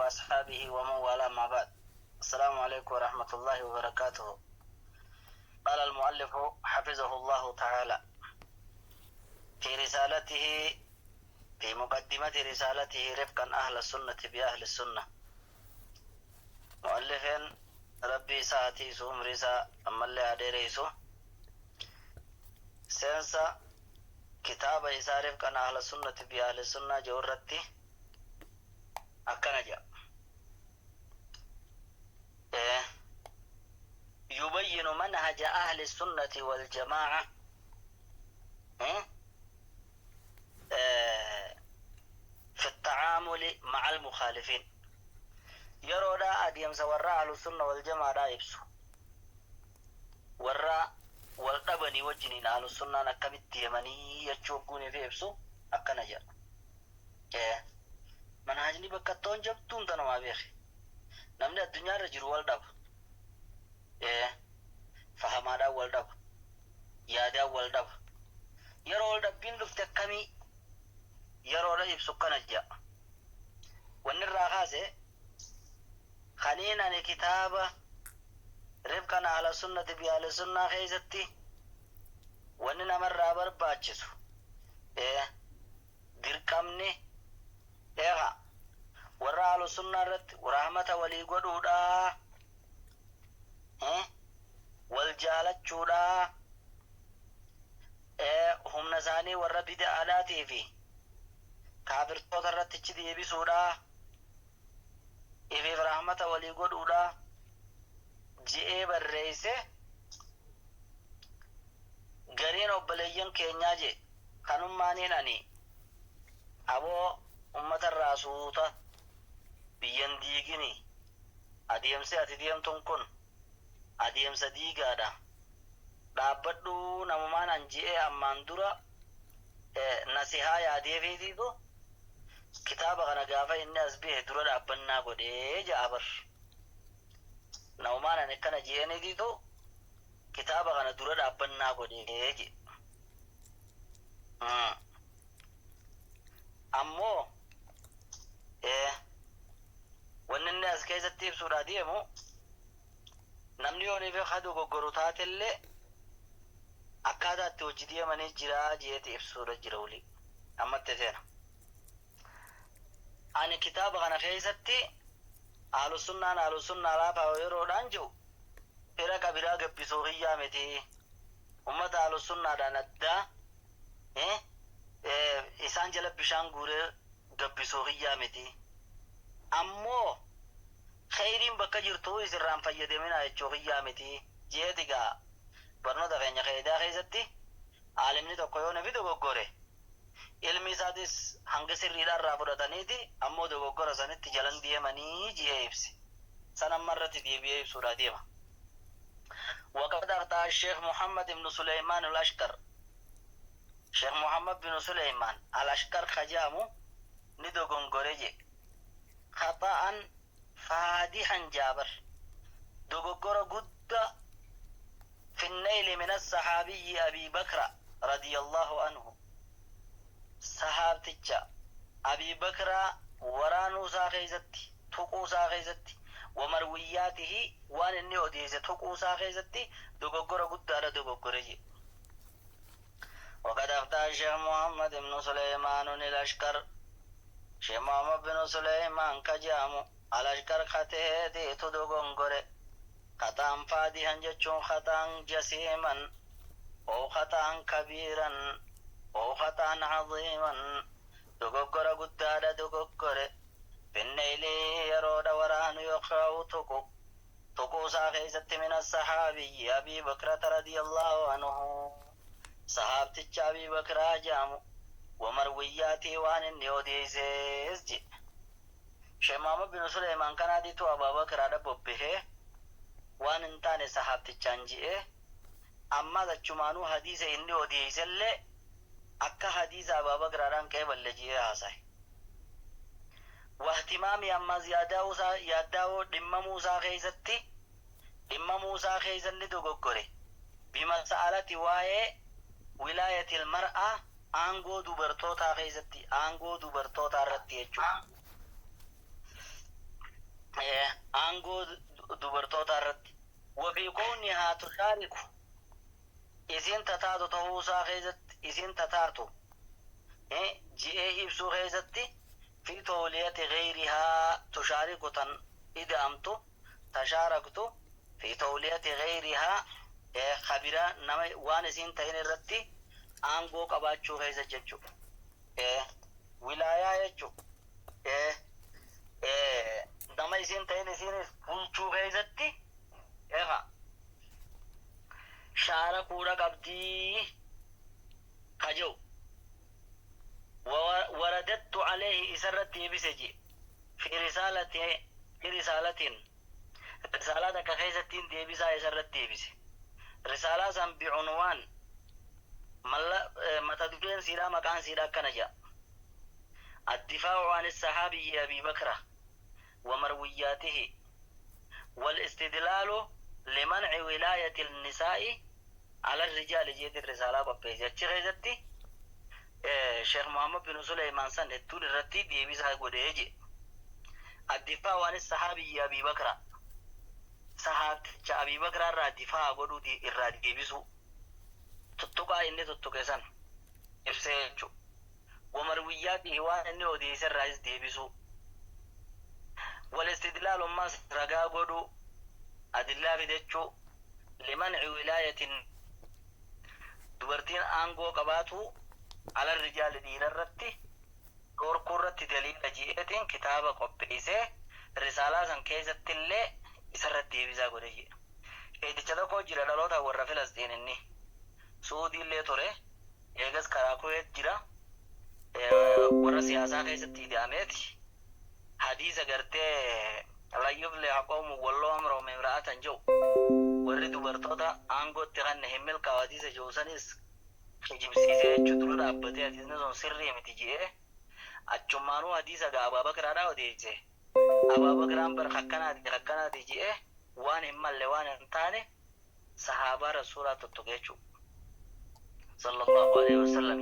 وأصحابه ومن والاه ما بعد. السلام عليكم ورحمة الله وبركاته. قال المؤلف حفظه الله تعالى في رسالته في مقدمة رسالته رفقا أهل السنة بأهل السنة. مؤلف ربي ساعتي سوم رسا أما اللي أدريسو سينسا كتاب إسا رفقا أهل السنة بأهل السنة جورتي أكنجا يبين منهج أهل السنة والجماعة في التعامل مع المخالفين. يرودا أديم سورا أهل السنة والجماعة يبسو ورا والقبني وجنين أهل السنة نكمت يمني يتشوقوني في يبسو أكنجا منهجني بكتون جبتون تنما بيخي نمني الدنيا رجل والدب فهمادا والدب يادا والدب يرو والدبين لفتكمي يرو رجب سكان جاء ونرى خلينا كتابة رفقنا على سنة بيال سنة خيزتي وننا مرة برباتشسو دركمني ورا على سنة رت ورحمة ولي قدودا والجالة جودا هم نزاني ورا بدأ آلاتي في كابر توترت تجدي بسودا إفي رحمة ولي قدودا جئ بالرئيسة غرين وبليين كينيا جي خانم مانين أني أبو أمة الراسوطة بيان ديگيني أديم سي أتديم تنكن أديم سديگا دا دابدو نممان أنجئ أمان دورا نصيحة يادي في ديدو كتاب غنا غافة إني أسبيه دورا دابنا قده جابر نممان أنكنا جيني ديدو كتاب غنا دورا دابنا قده جي أمو وأن الناس كيزة تيبسو ديمو نمنيوني في خدو قرطات اللي أكادا توجدية مني جرا جيه تيبسو رجرولي أما تزينا أنا كتاب غنا خيزتي أهل السنة لا باويرو دانجو فرق براغ بسوغية متي أمة أهل السنة داندا إسان جلب بشان غوري غبسوغية متي أمو خيرين بكا جرتو إسرام فيدمنا يجوغية متي جيدقا برنو دفعين خيدا خيزتي عالمني توقيون في دوغوري علمي سادس هنگ سريدا رافضتانيتي أمو دوغور سنت جلن ديماني جيه إبسي سنم مرت ديبيه إبسورا ديما وقد أخطأ الشيخ محمد بن سليمان الأشكر شيخ محمد بن سليمان الأشكر خجامو ندو غنغوريجي خطأ فادحا جابر دوغور قد في النيل من الصحابي أبي بكر رضي الله عنه صحابتك أبي بكر ورانو ساخيزتي تقو ساخيزتي ومروياته وان النيو ديزة تقو ساخيزتي دوغور قد على دوغوريجي وقد أفتى الشيخ محمد بن سليمان الأشكر شيخ محمد بن سليمان كجامو الأشكر خطه دي تدوغنغوري خطأ فادحا جچون خطأ جسيما أو خطأ كبيرا أو خطأ عظيما دوغور قد على دوغور بالنيل يرود وران يقرأ تقو ساخيزت من الصحابي أبي بكرة رضي الله عنه صحابتك أبي بكرة جامو ومروياتي وان النيوديزيز جي شمام بن سليمان كان دي تو أبا بكرة دببه وان انتاني صحابتك جانجي أما ذا چمانو حديث النيوديز اللي أكا حديث أبا بكرة ران كيبال لجيه هاساي واهتمامي أما زيادة ياداو دم موسى خيزتي دم موسى خيزن دوغوري بمسألة واي ولاية المرأة أنغو دوبرتوتا خيزتي أنغو دوبرتوتا رتي يجو تشارك إذن تتاتو تهوسا خيزت إذن تتاتو جئ إبسو خيزتي في تولية غيرها تشارك تن إذا أمتو تشاركتو في تولية غيرها خبيرا نما وانسين تين الرتي أنغو قباتشو خيزت ججو ولاية يجو نما يسين تين يسين فلچو خيزتي شاركورا قبدي خجو ورددت عليه إسرتي بسجي في رسالة رسالة كخيزتين دي بسا إسرتي بسي رسالة سن بعنوان متدفين سيرا مكان سيرا كنجا الدفاع عن الصحابي أبي بكر ومروياته والاستدلال لمنع ولاية النساء على الرجال. جيد الرسالة ببيزي خيزتي شيخ محمد بن سليمان سن التول الرتي دي بيسا قديجي الدفاع عن الصحابي أبي بكر صحاب أبي بكر را دفاع قدو دي إرادي بيسو تتوقع إني تتوقع إفسيجو ومروياته وان إني وديس الرئيس دي بيسو والاستدلال ما رقا قدو أدلا بديتشو لمنع ولاية دورتين آنغو قباتو على الرجال دين الرتي كورة دليل جيئتين كتابة قبئيسة رسالة سن كيسة اللي يسرت ديبزا قريجي إذا چلقو جرى للوتا ورى فلسطين إني سودي اللي توري إيغس كراكو جرى ورى سياسة كيسة تيداميتي حديثة قرتي لا يفلح قوم والله أمره من امرأة جو ورى دبرتوتا آنغو تغن همل كواديسة جوسانيس جبسيسة جدول أبتي حديثنا سن سرية متجيه أجمعانو حديثة أبا بكر راو ديجيه أبا بكران برخكنا ديجيه وان همال لوان انتاني صحابة رسولة تتوكيشو صلى الله عليه وسلم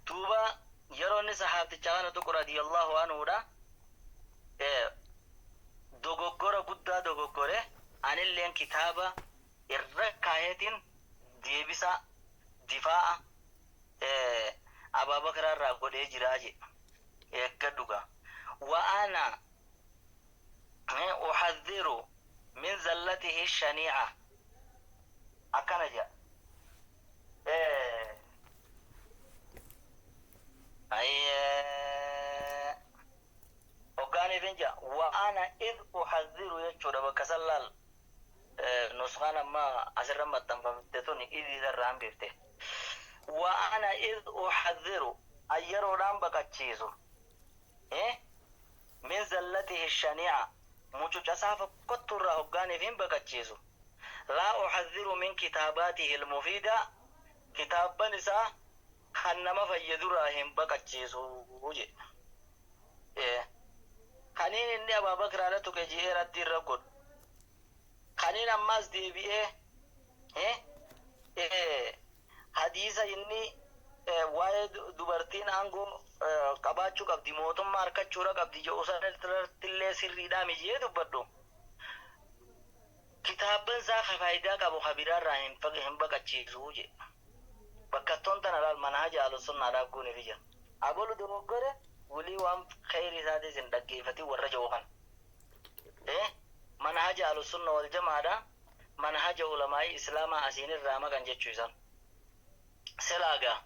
توبا يروني صحابة چانا تقو رضي الله عنه دا دوغوغورا قدا دوغوغوري عن اللين كتابة الركايتين ديبسا دفاع أبا بكر راقو دي جراجي يكدوغا وأنا أحذر من زلته الشنيعة أكنجا وقاني فنجا وأنا إذ أحذر يجود بكسلال نسخانا ما أسر ما تنفمتتوني إذ ذران بيفته وأنا إذ أحذر أيرو رام بكتشيزو من زلته الشنيعة موجو جسافة كتر هقاني فين بكتشيزو لا أحذر من كتاباته المفيدة كتاب نساء خنما فيدراهم بكتشيزو وجي خنين إني أبا بكر على تكجيه ردي الرقود خنين أماز دي بيه حديثة إني waa'ee dubartiin aangoo qabaachuu qabdi mootummaa harkachuu qabdi jedhu sanarrattillee sirriidhaa mijee dubbadhu kitaabban isaa faayidaa qabu habiraarraa hin baqachiisuu je bakkattoon tana laal manhaja ahlussunnaadhaaf goone biyya abolu dogoggore wulii waan khayri isaatis hin dhaggeeffatin warra jiru kan manhaja ahlussunna wal jamaadha manhaja ulamaa'ii islaamaa asiinirraa maqan jechuu isan selaagaa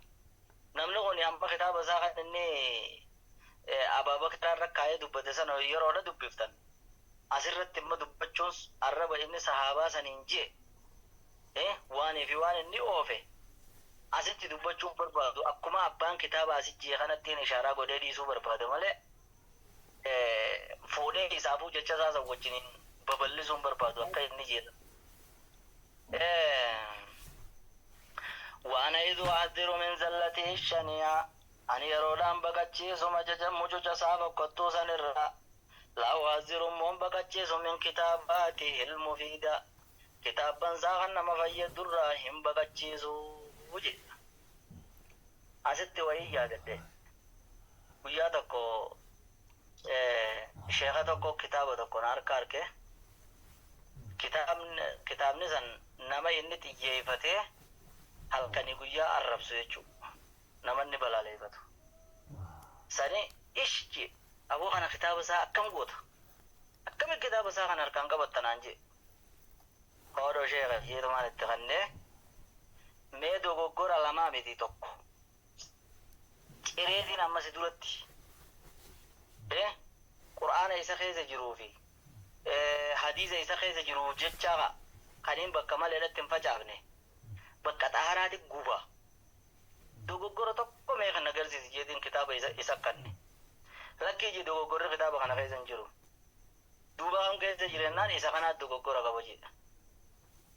namni kun hamba kitaaba isaa kan inni Abaa Bakr rakkaa'ee dubbate sana yeroodha dubbiftan asirratti immoo dubbachuun arraba inni sahaabaa saniin jee waanii fi waan inni oofe asitti dubbachuun barbaadu akkuma abbaan kitaaba asijjee kanattiin ishaaraa godhee dhiisuu barbaade malee fuudhee isaafuu jecha isaa wajjiniin babal'isuun barbaadu akka inni jedha وأنا إذ أحذر من زلته الشنيعة أن يرودان بكتشيس مججة صعبة قطوسا الرأى لا أحذر من بكتشيس من كتاباته المفيدة كتابا ساخن مفيد الراهم بكتشيس وجد أست وهي يادته ويادكو شيخة تكو كتابة تكو ناركارك kitaabni san nama inni xiyyeeffatee halkanii guyyaa arrabsu jechuudha. Namanni balaaleeffatu. Sani ishji aboo kana kitaaba isaa akkam goota? Akkami kitaaba isaa kana harkaan qabattanaan jee? Koodoo sheekha jeetumaan itti kannee mee dogoggora lamaa miti tokko. Cireetiin ammasi duratti Qur'aana isa keessa jiruu fi hadiisa isa keessa jiru jechaa kaniin bakka maleedhatti hin facaafne bakka xaaraatti guba. Dogoggora tokko mee kan agarsiisi jeetiin kitaaba isa kanne. Lakkii je dogoggorri kitaaba kana keessa hin jiru. Duuba kan keessa jirennaan isa kanaatti dogoggora qaba jedha.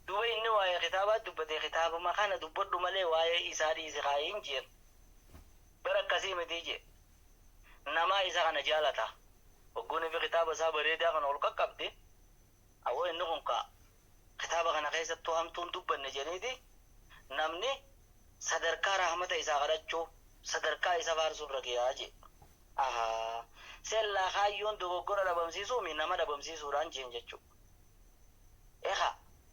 Duuba inni waa'ee kitaabaa dubbatee kitaabuma kana dubbadhu malee waa'ee isaa dhiise kaa'iin jeen. Bara akkasii miti je. Namaa isa kana jaalata. Waggoonni fi kitaaba isaa bareedaa kana ol qaqqabde awoo inni kun kitaaba kana keessattuu hamtuun dubbanne jedhaniiti namni sadarkaa rahmata isaa kadhachuu sadarkaa isa faarsuurra gahaa je. Sellaa kaayyoon dogoggora dhabamsiisuu mi nama dhabamsiisuudhaan jeen jechuudha.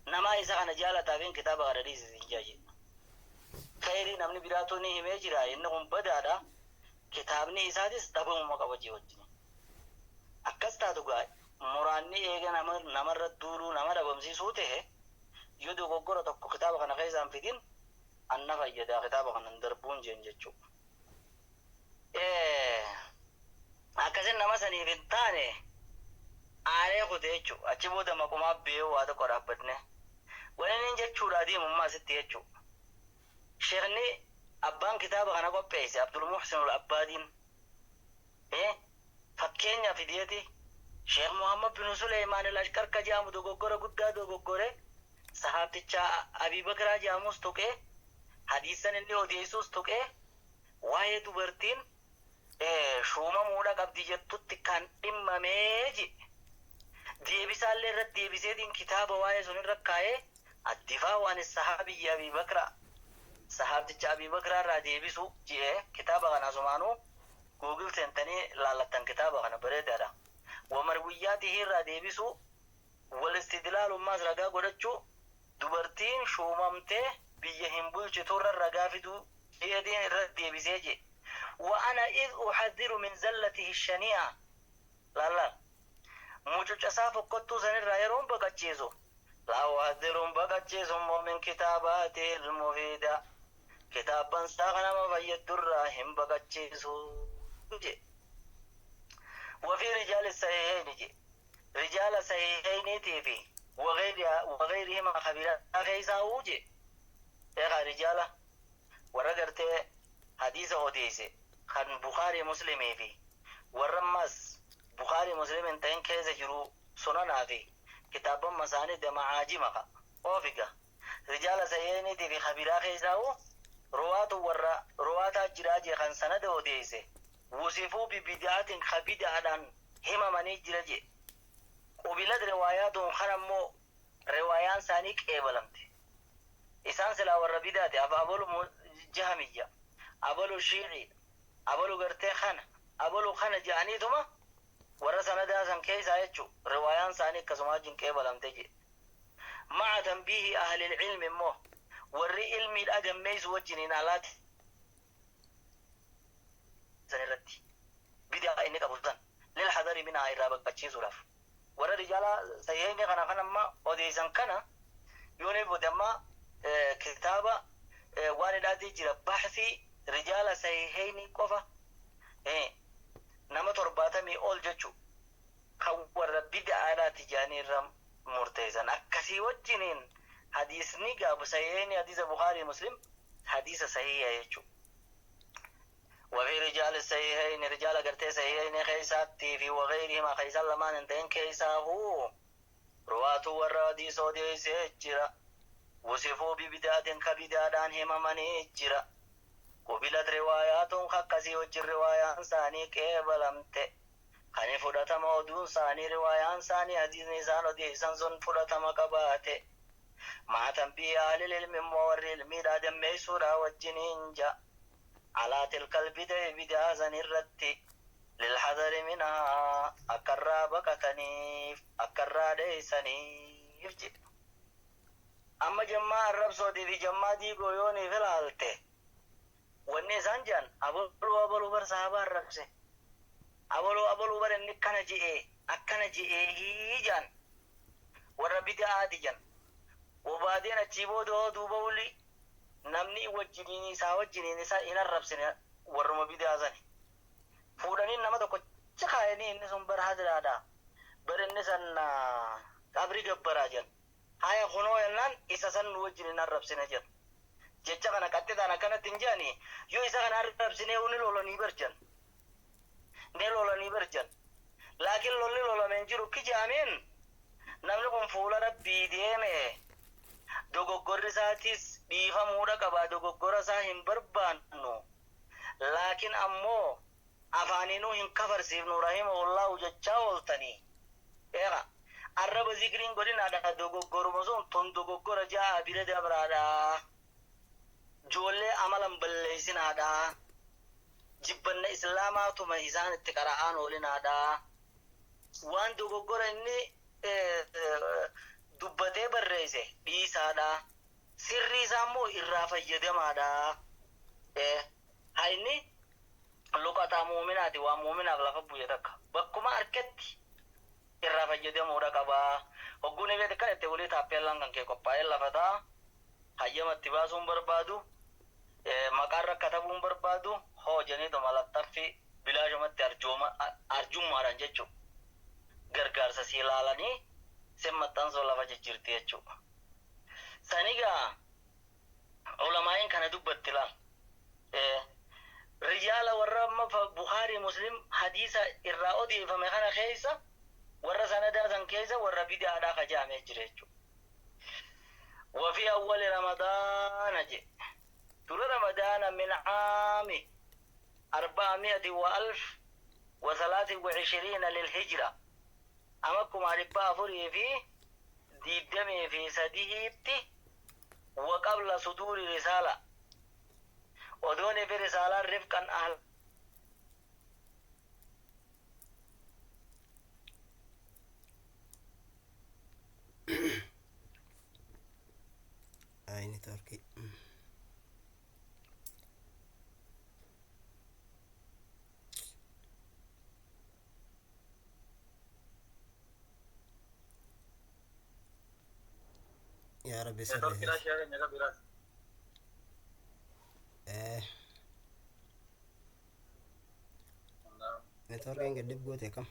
Namaa isa kana jaalataafin kitaaba kana dhiisisin jaaje. Khayrii namni biraatu ni himee jira inni kun badaadha. Kitaabni isaatis dhabamuma qaba jee wajjin. Akkas taatu gaa muraanni eega namarra duuluu nama dhabamsiisuu ta'e yoo dogoggora tokko kitaaba kana keessaan fidin anna fayyadaa kitaaba kanan darbuun jeen jechuudha. Akkasin nama saniif hin taane aaree kute jechuudha. Achi booda maqumaa bee'uu waa tokko dhaabbatne. Wanni jechuudha deemummaa sitti jechuudha. Sheekni abbaan kitaaba kana qopheesse Abdul Muhsin al-Abbaadiin fakkeenya fideeti Sheekh Muhammad bin Suleymaan al-Ashqar ka jedhamu dogoggora guddaa dogoggore sahaabticha Abii Bakraa jedhamus tuqee hadiisan inni odeessuus tuqee waa'ee dubartiin shuumamuudha qabdi jettutti kan dhimmamee jedhe. Deebisaallee irratti deebiseetiin kitaaba waa'ee sun irra kaa'ee addifaa waan sahaabiyya Abii Bakraa sahaabticha Abii Bakraa irraa deebisu jedhee kitaaba kana sumaanuu Google seentanii laallattan kitaaba kana bareedaadha. Wamarwiyyaatihi irraa deebisu wal istidlaalummaas ragaa godhachuu dubartiin shuumamtee biyya hin bulchiturra ragaa fiduu jedheen irratti deebisee jedhe. وأنا إذ أحذر من زلته الشنيعة لا لا mucuca isaa fokkottuu sanirraa yeroon baqachiisu laa uhadhiruun baqachiisummoo min kitaabaati ilmufiida kitaabban isaa kanama fayyadurraa hin baqachiisu je. وفي رجال الصحيحين je رجال صحيحين تيفي وغيرهما خبيرات خيساو je رجال ورقرتي حديث أوديسي خان بخاري مسلمي في ورمس بخاري مسلم انتين كيزة جرو سننا في كتاب مساند معاجمك أوفيقا رجال سيئني دي في خبيرا خيزاو روات جراجي خان سند أوديسي وصفوا ببدعات خبيدة هما مني جراجي قبلت رواياتهم خنمو روايان سانيك إيبالمتي إسان سلا وربيدات أبابول جهمية أبولو شيعي أبولو قرتي خانة أبولو خانة جاني ثم ورسنا داسن كيس آيتشو روايان ساني كسماجين كيبالم تجي مع تنبيه أهل العلم مو وري علمي الأدم ميز وجنين آلات سنرتي بدأ إنك أبوزن للحذر منها إرابك بچين سلاف ورى رجالا سيهيني خنا ما وديسان كنا يوني بودما كتابة وان داتي جرى بحثي رجال صحيحين قفا نما ترباتا مي اول جچو خور بدعا لا تجاني رم مرتزن اكسي وجنين حديث نيغا بصحيحين حديث بخاري مسلم حديث صحيح يچو وفي رجال الصحيحين رجال غرتي صحيحين خيساتي في وغيرهما خيسا لما ننتين كيساهو رواتو ورادي سودي سيجرا وصفوا ببدعات كبدعان هممني جرا قبلت رواياتهم خكسي وجر روايان ساني كيبلمت خاني فدتا مودون ساني روايان ساني حديث نسان وديسان سن فدتا مقبات مع تنبيه أهل العلم مور الميراد ميسورا والجنين جا على تلك البدع بدعا زنرت للحذر منها أكرا بكتنيف أكرا ديسني يفجئ أما جماعة الرب صوتي في جماعة دي قويوني في الالتي والنسان جان أبولو بر صحابة الرب سي أبولو بر إنك كان جئي أكنا جئي هي جان والرب دعاتي جان وبعدين أجيبو دوبا ولي نمني وجنيني سا إن الرب سنة ورما بدعاتني فوراني نما تكو چخايني إني سنبر حضر آدا بر إني سن قبري قبرا جان هاي خنو يلان إسا سن وجنين الرب سنة جان jecha kana kattedana kana tinjani yo isa kana arabsine uni loloni berjan ne loloni berjan lakin lolli menjiru kijamin namni kun fuula rabbii deeme dogoggorri isaatis dhiifamuudha qaba dogoggora isaa hin barbaannu lakin ammoo afaaninu hin kafarsiifnu rahimahullahu jecha ooltanii eega arraba zikriin godhinaadha dogoggoruma sun ton dogoggora jaa bira dabraadha jolle amalan balleysinaadha jibbanna islaamaatuma isaan itti qara'aan oolinaadha waan dogoggora inni dubbatee barreesse dhiisaadha sirrii isaa immoo irraa fayyadamaadha hayni luqataa muuminaati waa muuminaaf lafa bu'e takka bakkuma harkatti irraa fayyadamuudha qabaa hogguun beete kan itti walii taappeellaan kan kee qophaa'ee lafataa hayyamatti baasuun barbaadu maqaan rakkatabuun barbaadu hoojaniitu malattaffi bilaashumatti arjummaadhaan jechuudha gargaarsa si ilaalanii simmaxxansoo lafa jijjiirti jechuudha sanigaa ulamaa'iin kana dubbatti laal rijaala warra amma Bukhari Muslim hadiisa irraa odeeffame kana keessa warra sanadaa san keessa warra bid'aadhaa kajaamee jira jechuudha وفي أول رمضان طول رمضان من عام 423 للهجرة أمكم عربا فري في دي الدم في سديهبتي وقبل صدور رسالة ودون في رسالة رفقا أهل ini Turki ya Rabbi salli network yang gede buat ya kam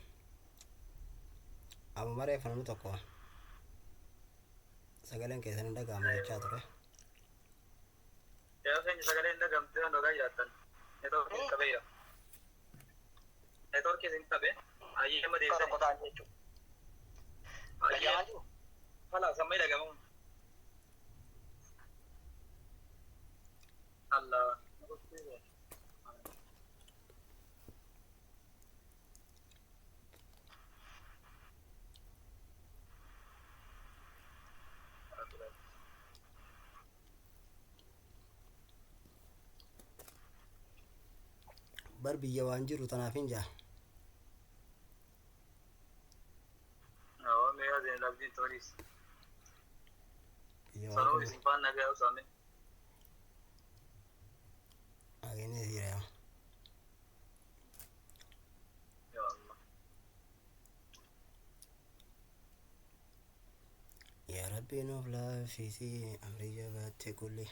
apa mare fanu tokko sagaleen keessan hin dhaga'amu jechaa ture yaa keenya sagalee hin dhagamte kan dhagaa jiraattan networkiin qabeera networkiin hin qabe ayyee madeessanii qotaan jechuudha ayyee hala sammee dhagamuun Allah bar biyya waan jiru tanaaf hin jaa me hacen la vida toris biyya sano waan isin fan nagaa usame agene jira ya Allah ya Rabbi nuuf laafisi amri jabaatte kulli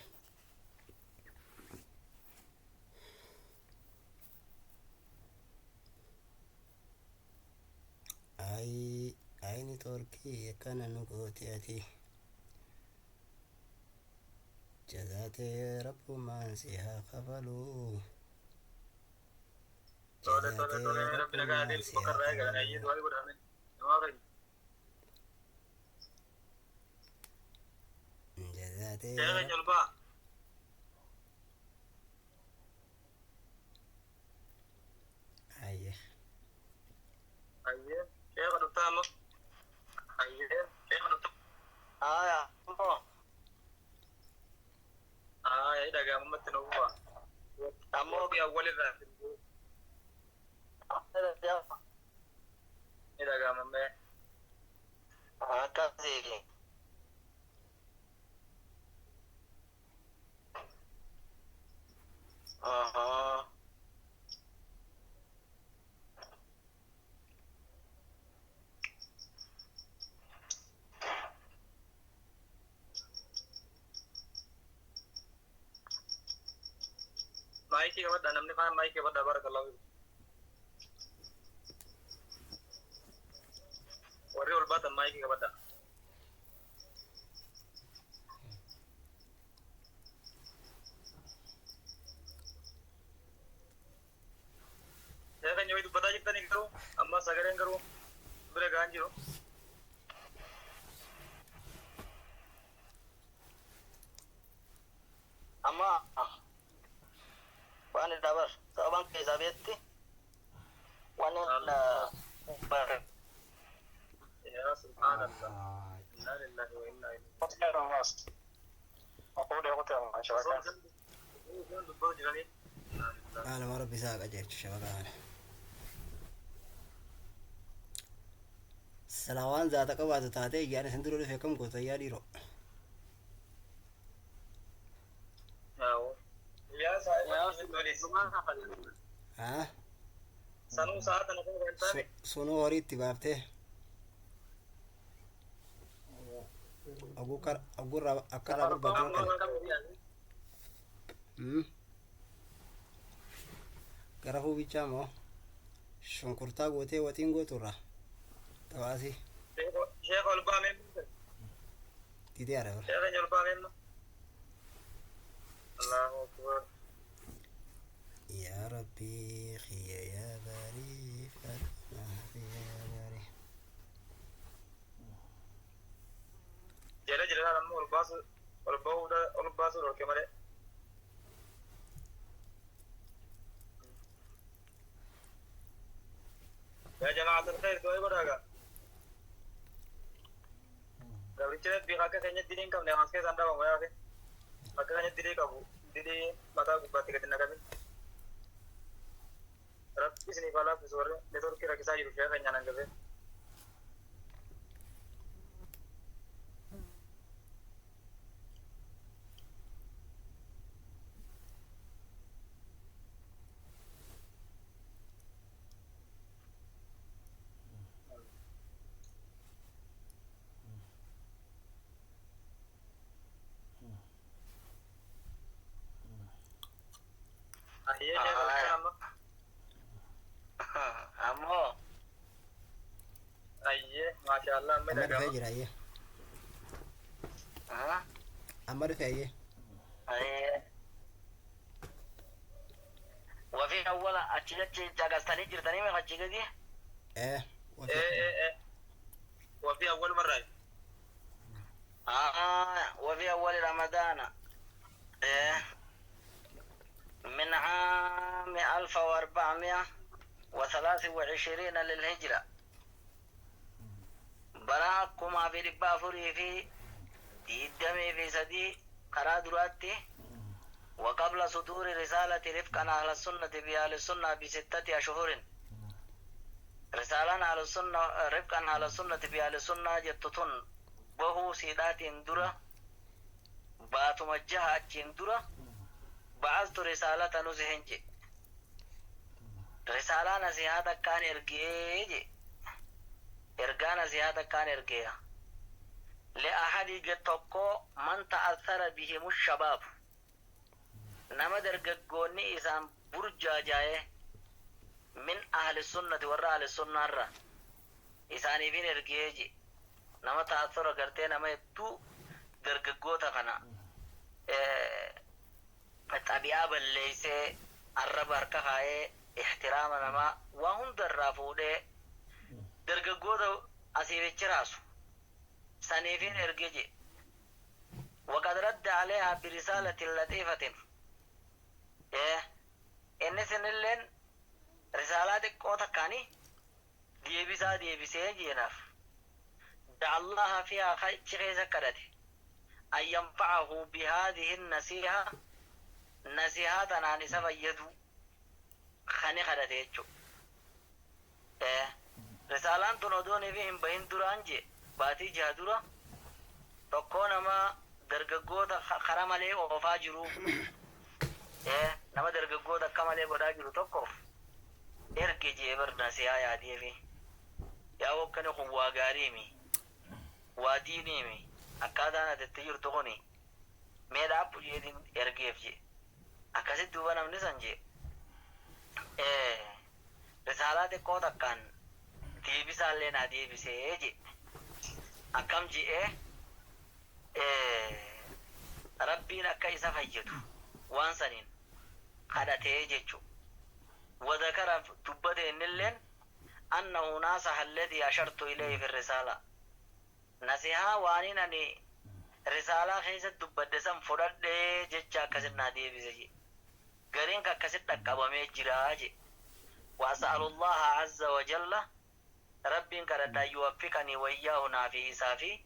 ayni Turkii akkana nu goote ati jazaatee rabbumaan si haa kafalu tole rabbi nagaa adil bakarraa eegalan ayyee du'aa godhame namaa fayyadu jazaatee Kaya keenya ol ba'a ayye ayyee kaya ka dhuftaa ammoo ayyee kaya ka dhuftaa aya dhagaamumatti nuuf ba'a ammoo biyya walirraa ni dhagaamamee akkasii Maiki kabadda namni kaan maiki kabadda barakallahu. Warri ol baatan maiki kabadda. Saya kan nyawa itu bata jirtanii garuu amma sagaleen garuu bira gahan jiru. Amma waan dabar sababan keessa beetti waan bar Ya subhanallah. Inna lillahi wa inna ilaihi. Sekarang mas. Aku udah hotel masyarakat. Dubbar jirani. أنا ما ربي ساق أجيك شبكة سلوان ذاتك بعد تاتي يعني سندرو في كم قطع يا ديرو Ya saya ها sanu saat anak saya سونو هوري تبابته أقول أكرر أقول بدو Garafu bicha mo shunkurta gote watin gotura tawasi Sheikh Al-Bamin tidi ara Sheikh Al-Bamin Allahu Akbar ya rabbi khiya ya bari fatna ya bari jere namu al-basu ro kemare Ya jamaah terkhair doa beraga. Gabri ceret bi kakek kayaknya diri kam dengan sekali sanda bang ya. Kakeknya diri kabu, diri mata bupati ketina kami. Rat sini pala suara network kira kisah hidup ya kayaknya nanggape. Iya, sama. Amo. Iya, masya Allah. amar fe jira ye amar fe ye وفي أول أشياء جاكستاني جرتني من خشيك دي وفي أول مرة وفي أول رمضان من عام 1423 للهجرة براكما في ربافوري في دمي في سدي قرادراتي وقبل صدور رسالة رفقا أهل السنة بأهل السنة ب6 أشهر رسالة أهل السنة رفقا أهل السنة بأهل السنة جتتن بهو سيدات اندرة باتمجها اندرة بعثت رسالة نزهنج رسالة نزهادة كان إرقيج إرقان نزهادة كان إرقيا لأحد جتوكو من تأثر بهم الشباب nama dargaggoonni isaan burjaajaa'e min ahli sunnati warra ahli sunnaarra isaaniifin ergeeji nama ta'assura gartee nama hedduu dargaggoota kana xabi'aa balleeysee arraba harka kaa'ee ixtiraama namaa waa hundarraa fuudhee dargaggoota asiifichi raasu saniifin ergeeji وقد رد عليها برسالة لطيفة إن سنلين رسالة قوتا كاني ديبسا جيناف دع الله فيها خيزة كرتي أن ينفعه بهذه النصيحة نصيحة عن سبيدو خاني خرتيجو رسالان تنودوني فيهم بين درانجي باتي جهدورا تكون ما درگگودا خراماlee oofaa jiru nama dargaggooda akka malee godhaa jiru tokkoof erge jee barna siyaa yaadeefi yaa wakkani kun waa gaariimi waa diiniimi akkaataan adetti jirtu kuni mee dhaabbu jeetiin ergeef je akkasitti duuba namni san jee risaalaa xiqqoo takkaan deebisaallee naa deebisee je akkam je'ee rabbiin akka isa fayyadu waan saniin kadhatee jechu وذكر تبت إن أنه ناصح الذي أشرت إليه في الرسالة نصيحة وانينني رسالة خيسة تبت سم فرد جتشا كسر نادي بزي قرين كسر تكبمي جراج وأسأل الله عز وجل رب كرد يوفقني وإياه نافي إسافي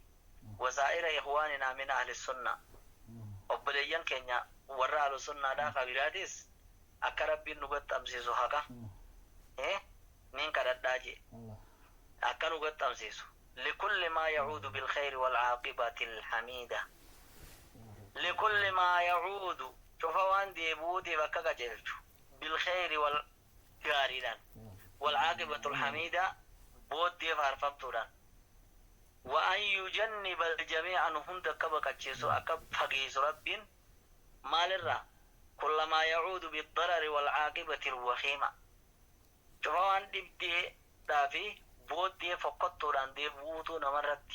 وسائر إخواننا من أهل السنة وبليان كينيا ورا السنة دا خبيراتيس akka rabbiin nugatti amsiisu haqa nin kadhadhaaje akka nugatti amsiisu likulli maa yacuudu bilkhayri walcaaqibati alxamiida likulli maa yacuudu cufa waan deebuutiif akka qajeelchu bilkhayri wal gaariidhaan walcaaqibatu alxamiida booddee faarfamtuudhaan wa an yujanniba aljamiica nu hunda akka baqachiisu akka fageessu rabbiin maalirraa كلما يعود بالضرر والعاقبة الوخيمة شوفان دبدي دافي بودي فقط توران دي بوتو نمرت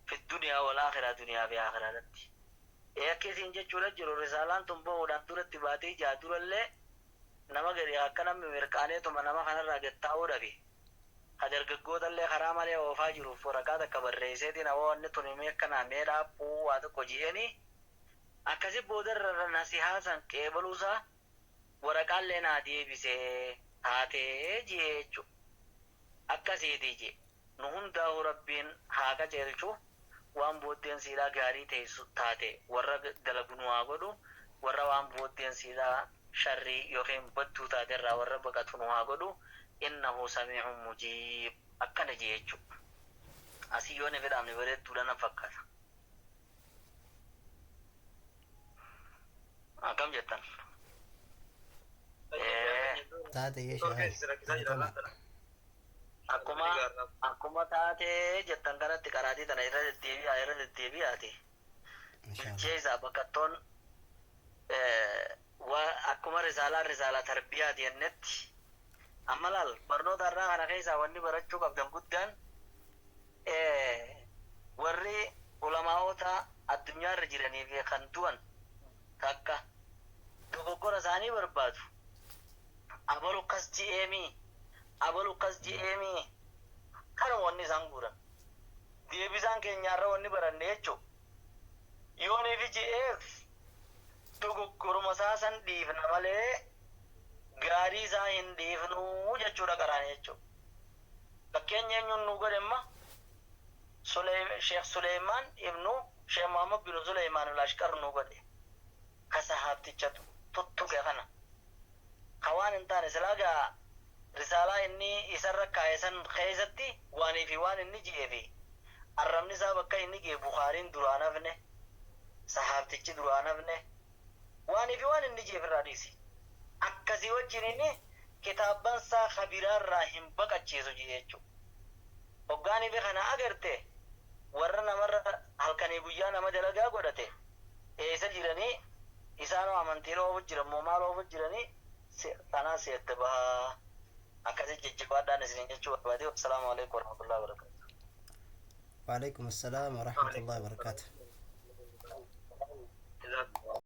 في الدنيا والآخرة دنيا بآخرة رتي إيه كيسين جتشورة جرو رسالان تنبو ودان تورت باتي جاتور اللي نما غري هكنا ممركاني تم نما خانا راجتاو ربي هدر قود اللي خرام عليه وفاجرو فرقاتا كبر رئيسيتي نوو أني تنمي كنا ميرا بو وادو كجيني akkasi boodarra nasihaa san qeebaluusaa waraqaallee naa deebisee haatee jechu akkasiitii je nu hundaa'u rabbiin haa qajeelchu waan booddeen siidhaa gaarii teessu taate warra dalagu nu haa godhu warra waan booddeen siidhaa sharrii yookiin badduu taaterraa warra baqatu nu haa godhu innahu samiicun mujiib akkana jechu asii yoon fedhaamne bareedduudha na fakkaata. Akkam jettan? Taate yeeshaa. Akkuma taatee jettan kanatti qaraatii tana irra deddeebi'aati. Bilchee isaa bakkattoon akkuma risaalaa tarbiyaati jennetti amma laal barnoota irraa kana keessaa wanni barachuu qabdan guddaan warri ulamaa'oota addunyaarra jiranii fi kan du'an takka dogoggora isaanii barbaadu abalu kas je'eemi kana wanni isaan guuran deebisaan keenyaarra wanni baranne jechuu yooniif je'eef dogoggoruma isaa san dhiifna malee gaarii isaa hin dhiifnuu jechuudha qaraan jechuu fakkeenya eenyuun nu godhemma Sheekh Suleymaan ibnu Sheekh Muhammad bin Suleymaan al-Ashqar nu godhe kasahaabtichatu tuttuqe kana kawaan hin taane silaagaa risaalaa inni isarra kaa'e san keessatti waanii fi waan inni ji'ee fi arrabni isaa bakka inni gee Bukaariin duraan hafne sahaabtichi duraan hafne waanii fi waan inni ji'eef irraa dhiisi akkasii wajjin inni kitaabban isaa kabiraarraa hin baqachiisu ji'e jechuudha. Hoggaanii fi kana agarte warra namarra halkanii guyyaa nama dalagaa godhate eessa jiranii isaanoo amantiin oofu jiran moo maal oofu jiranii kanaa seette bahaa akkasii jajjabaadhaan isiniin jechuu barbaade. Assalaamu alaikum warahmatullahi wabarakatuh. Waalaikum assalaam warahmatullahi wabarakatuh.